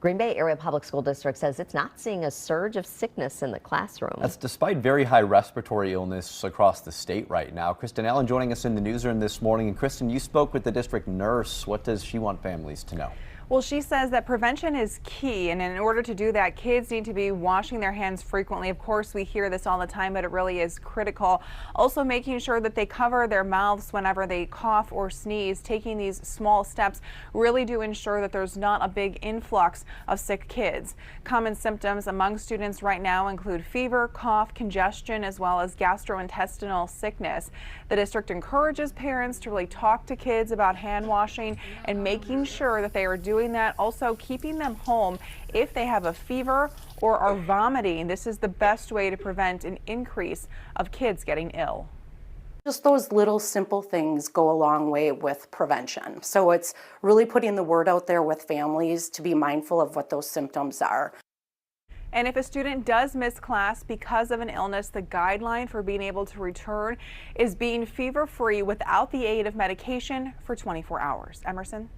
Green Bay Area Public School District says it's not seeing a surge of sickness in the classroom. That's despite very high respiratory illness across the state right now. Kristen Allen joining us in the newsroom this morning. And Kristen, you spoke with the district nurse. What does she want families to know? Well, she says that prevention is key, and in order to do that, kids need to be washing their hands frequently. Of course, we hear this all the time, but it really is critical. Also, making sure that they cover their mouths whenever they cough or sneeze. Taking these small steps really do ensure that there's not a big influx of sick kids. Common symptoms among students right now include fever, cough, congestion, as well as gastrointestinal sickness. The district encourages parents to really talk to kids about hand washing and making sure that they are doing that, also keeping them home if they have a fever or are vomiting. This is the best way to prevent an increase of kids getting ill. Just those little simple things go a long way with prevention. So it's really putting the word out there with families to be mindful of what those symptoms are. And if a student does miss class because of an illness, the guideline for being able to return is being fever-free without the aid of medication for 24 hours. Emerson?